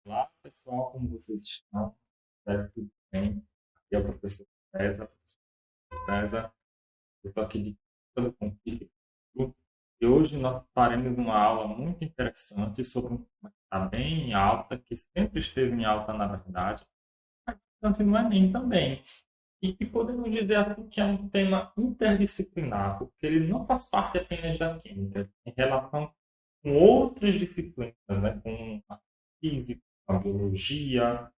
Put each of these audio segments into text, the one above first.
Olá, pessoal, como vocês estão? Espero que tudo bem. Aqui é o professor César, professor aqui de Química do Pontífice. E hoje nós faremos uma aula muito interessante sobre um tema que está bem em alta, que sempre esteve em alta, na verdade, tanto no Enem também. E que podemos dizer assim que é um tema interdisciplinar, porque ele não faz parte apenas da química, em relação com outras disciplinas, né? Com a física, a biologia,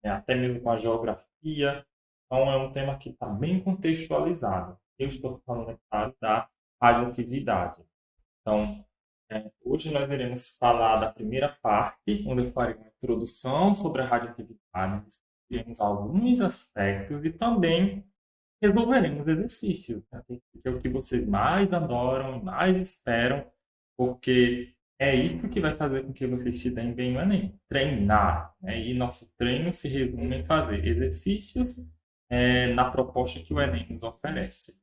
até mesmo com a geografia. Então, é um tema que está bem contextualizado. Eu estou falando, é claro, da radioatividade. Então, hoje nós iremos falar da primeira parte, onde eu farei uma introdução sobre a radioatividade, discutiremos alguns aspectos e também resolveremos exercícios, né? Que é o que vocês mais adoram, mais esperam, porque é isso que vai fazer com que vocês se deem bem no Enem. Treinar, né? E nosso treino se resume em fazer exercícios na proposta que o Enem nos oferece.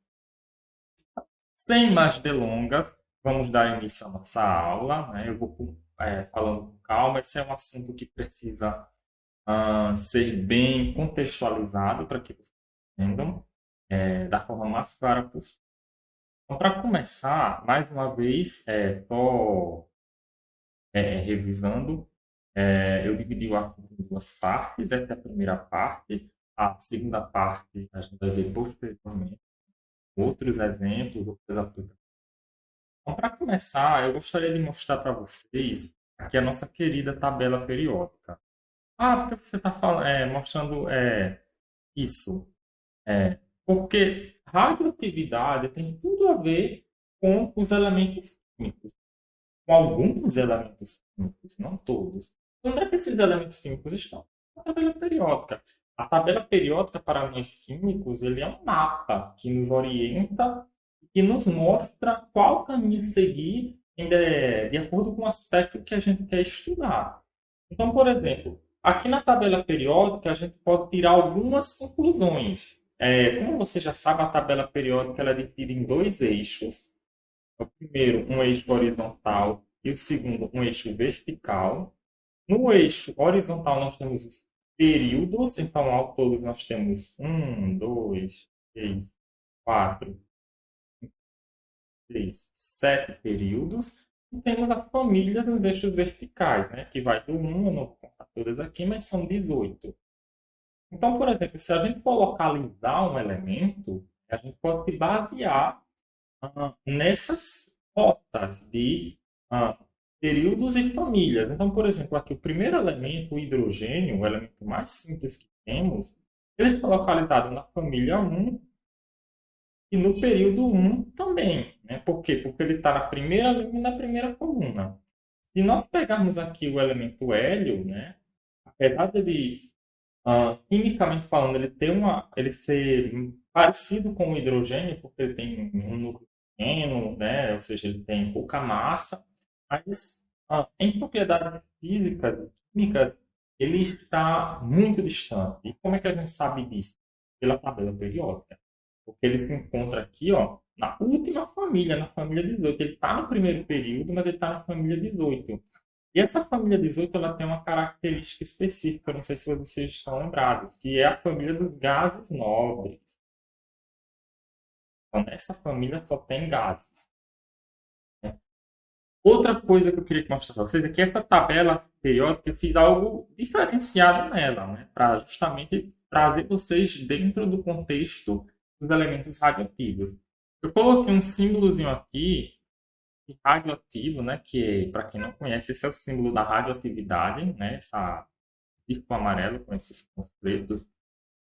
Sem mais delongas, vamos dar início à nossa aula, né? Eu vou falando com calma. Esse é um assunto que precisa ser bem contextualizado para que vocês entendam da forma mais clara possível. Então, para começar, mais uma vez, só revisando, eu dividi o assunto em duas partes. Essa é a primeira parte. A segunda parte a gente vai ver posteriormente outros exemplos, outras aplicações. Então, para começar, eu gostaria de mostrar para vocês aqui a nossa querida tabela periódica. Ah, por que você está mostrando isso? É, porque radioatividade tem tudo a ver com os elementos químicos, com alguns elementos químicos, não todos. Onde é que esses elementos químicos estão? Na tabela periódica. A tabela periódica para nós químicos ele é um mapa que nos orienta e que nos mostra qual caminho seguir de acordo com o aspecto que a gente quer estudar. Então, por exemplo, aqui na tabela periódica a gente pode tirar algumas conclusões. Como você já sabe, a tabela periódica ela é dividida em dois eixos. O primeiro, um eixo horizontal e o segundo, um eixo vertical. No eixo horizontal, nós temos os períodos. Então, ao todo, nós temos um, dois, três, quatro, seis, sete períodos. E temos as famílias nos eixos verticais, né? Que vai do 1, eu não vou contar todas aqui, mas são 18. Então, por exemplo, se a gente for localizar um elemento, a gente pode se basear nessas rotas de ah, períodos e famílias. Então, por exemplo, aqui o primeiro elemento, o hidrogênio, o elemento mais simples que temos, ele está localizado na família 1 e no período 1 também. Né? Por quê? Porque ele está na primeira linha e na primeira coluna. Se nós pegarmos aqui o elemento hélio, né, apesar dele quimicamente falando, ele ser parecido com o hidrogênio, porque ele tem um núcleo pequeno, né? Ou seja, ele tem pouca massa, mas em propriedades físicas e químicas, ele está muito distante. E como é que a gente sabe disso? Pela tabela periódica. Porque ele se encontra aqui, ó, na última família, na família 18. Ele está no primeiro período, mas ele está na família 18. E essa família 18 ela tem uma característica específica, não sei se vocês estão lembrados, que é a família dos gases nobres. Então, nessa família só tem gases. Né? Outra coisa que eu queria mostrar para vocês é que essa tabela periódica eu fiz algo diferenciado nela, né? Para justamente trazer vocês dentro do contexto dos elementos radioativos. Eu coloquei um símbolozinho aqui radioativo, né, que para quem não conhece, esse é o símbolo da radioatividade, né, essa círculo amarelo com esses pontos pretos,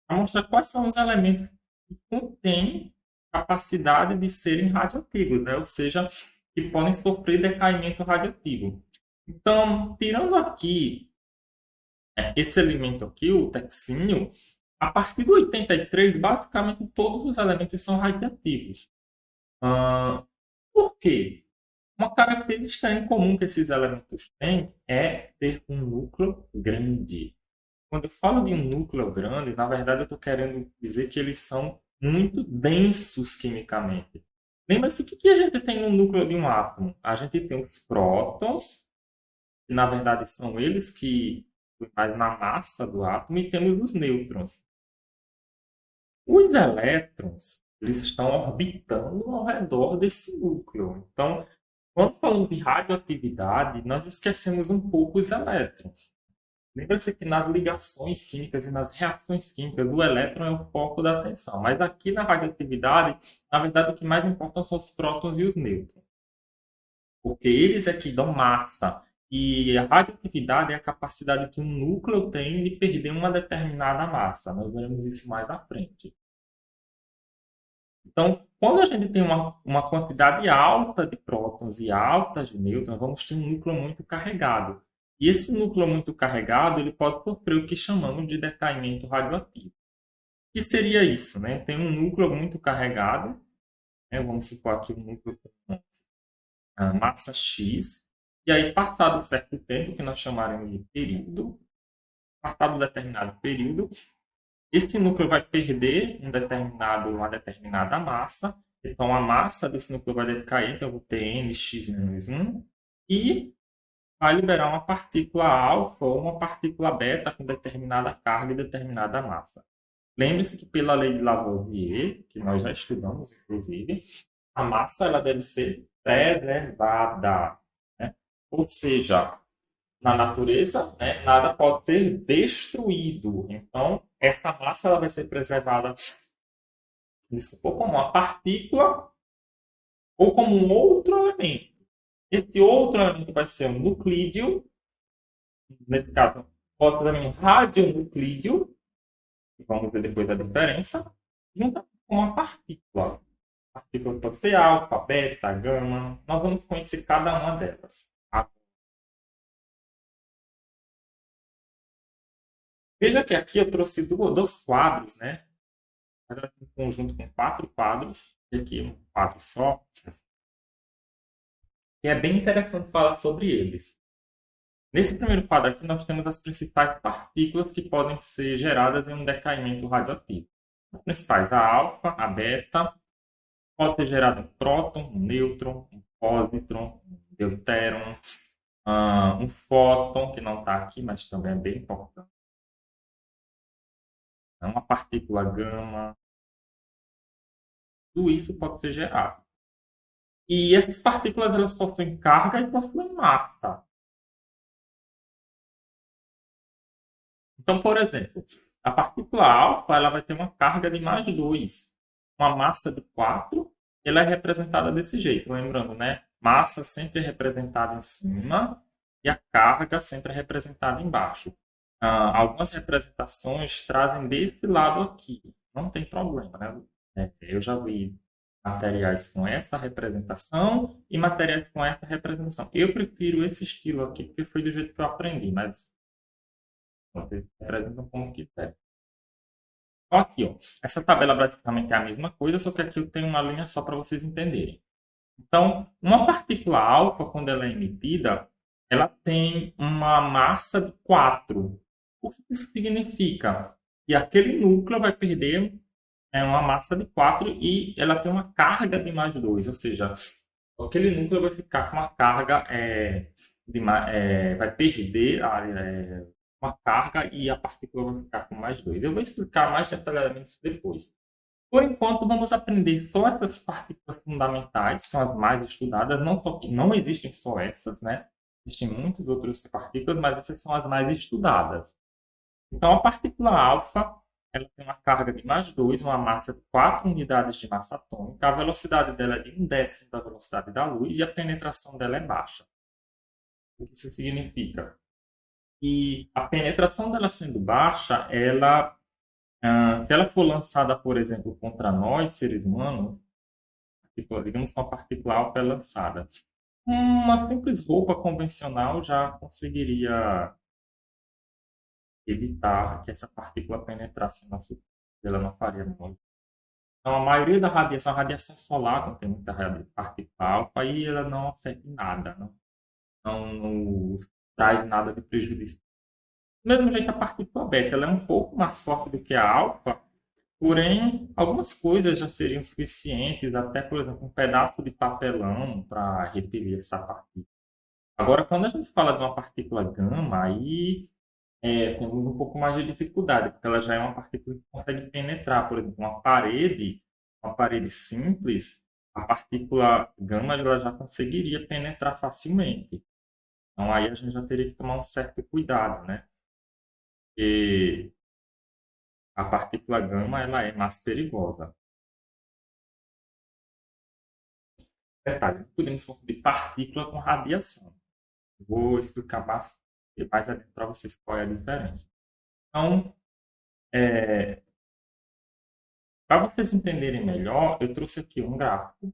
para mostrar quais são os elementos que contêm capacidade de serem radioativos, né, ou seja, que podem sofrer decaimento radioativo. Então, tirando aqui esse elemento aqui, o texínio, a partir do 83, basicamente todos os elementos são radioativos. Por quê? Uma característica em comum que esses elementos têm é ter um núcleo grande. Quando eu falo de um núcleo grande, na verdade eu estou querendo dizer que eles são muito densos quimicamente. Lembra-se o que a gente tem no núcleo de um átomo? A gente tem os prótons, que na verdade são eles que flui mais na massa do átomo, e temos os nêutrons. Os elétrons, eles estão orbitando ao redor desse núcleo. Então, quando falamos de radioatividade, nós esquecemos um pouco os elétrons. Lembra-se que nas ligações químicas e nas reações químicas, o elétron é o foco da atenção. Mas aqui na radioatividade, na verdade, o que mais importa são os prótons e os nêutrons. Porque eles é que dão massa. E a radioatividade é a capacidade que um núcleo tem de perder uma determinada massa. Nós veremos isso mais à frente. Então, quando a gente tem uma quantidade alta de prótons e alta de nêutrons, vamos ter um núcleo muito carregado. E esse núcleo muito carregado, ele pode sofrer o que chamamos de decaimento radioativo. O que seria isso? Né? Tem um núcleo muito carregado, né? Vamos supor aqui um núcleo com massa X, e aí, passado um certo tempo, que nós chamaremos de período, passado um determinado período, esse núcleo vai perder uma determinada massa, então a massa desse núcleo vai decair, então eu vou ter nx-1, e vai liberar uma partícula alfa ou uma partícula beta com determinada carga e determinada massa. Lembre-se que pela lei de Lavoisier, que nós já estudamos, inclusive, a massa ela deve ser preservada. Né? Ou seja, na natureza, né, nada pode ser destruído. Então, essa massa ela vai ser preservada como uma partícula ou como um outro elemento. Esse outro elemento vai ser um nuclídeo, nesse caso, pode ser também um radionuclídeo, vamos ver depois a diferença, junto com uma partícula. A partícula pode ser alfa, beta, gama, nós vamos conhecer cada uma delas. Veja que aqui eu trouxe dois quadros, né? Um conjunto com 4 quadros, e aqui um quadro só. E é bem interessante falar sobre eles. Nesse primeiro quadro aqui, nós temos as principais partículas que podem ser geradas em um decaimento radioativo. As principais, a alfa, a beta, pode ser gerado um próton, um nêutron, um pósitron, um deutéron, um fóton, que não está aqui, mas também é bem importante. Uma partícula gama. Tudo isso pode ser gerado. E essas partículas elas possuem carga e possuem massa. Então, por exemplo, a partícula alfa ela vai ter uma carga de mais 2, uma massa de 4, ela é representada desse jeito. Lembrando, né? Massa sempre é representada em cima e a carga sempre é representada embaixo. Algumas representações trazem desse lado aqui. Não tem problema, né? Eu já vi materiais com essa representação e materiais com essa representação. Eu prefiro esse estilo aqui porque foi do jeito que eu aprendi, mas vocês representam como quiser. Então, aqui, ó, essa tabela basicamente é a mesma coisa, só que aqui eu tenho uma linha só para vocês entenderem. Então, uma partícula alfa, quando ela é emitida, ela tem uma massa de 4. O que isso significa? Que aquele núcleo vai perder uma massa de 4 e ela tem uma carga de mais 2, ou seja, aquele núcleo vai ficar com uma carga, vai perder uma carga e a partícula vai ficar com mais 2. Eu vou explicar mais detalhadamente isso depois. Por enquanto, vamos aprender só essas partículas fundamentais, que são as mais estudadas. Não existem só essas, né? Existem muitas outras partículas, mas essas são as mais estudadas. Então, a partícula alfa ela tem uma carga de mais 2, uma massa de 4 unidades de massa atômica. A velocidade dela é de 1/10 da velocidade da luz e a penetração dela é baixa. O que isso significa? E a penetração dela sendo baixa, se ela for lançada, por exemplo, contra nós, seres humanos, digamos que uma partícula alfa é lançada, uma simples roupa convencional já conseguiria evitar que essa partícula penetrasse no nosso corpo. Ela não faria muito. Então, a maioria da radiação, a radiação solar contém muita partícula alfa e ela não afeta em nada, não nos traz nada de prejuízo. Do mesmo jeito, a partícula beta ela é um pouco mais forte do que a alfa, porém, algumas coisas já seriam suficientes, até, por exemplo, um pedaço de papelão para repelir essa partícula. Agora, quando a gente fala de uma partícula gama, aí temos um pouco mais de dificuldade, porque ela já é uma partícula que consegue penetrar. Por exemplo, uma parede simples, a partícula gama ela já conseguiria penetrar facilmente. Então aí a gente já teria que tomar um certo cuidado, né? Porque a partícula gama ela é mais perigosa. Detalhe, não podemos confundir partícula com radiação. Vou explicar mais adiante para vocês qual é a diferença. Então, para vocês entenderem melhor, eu trouxe aqui um gráfico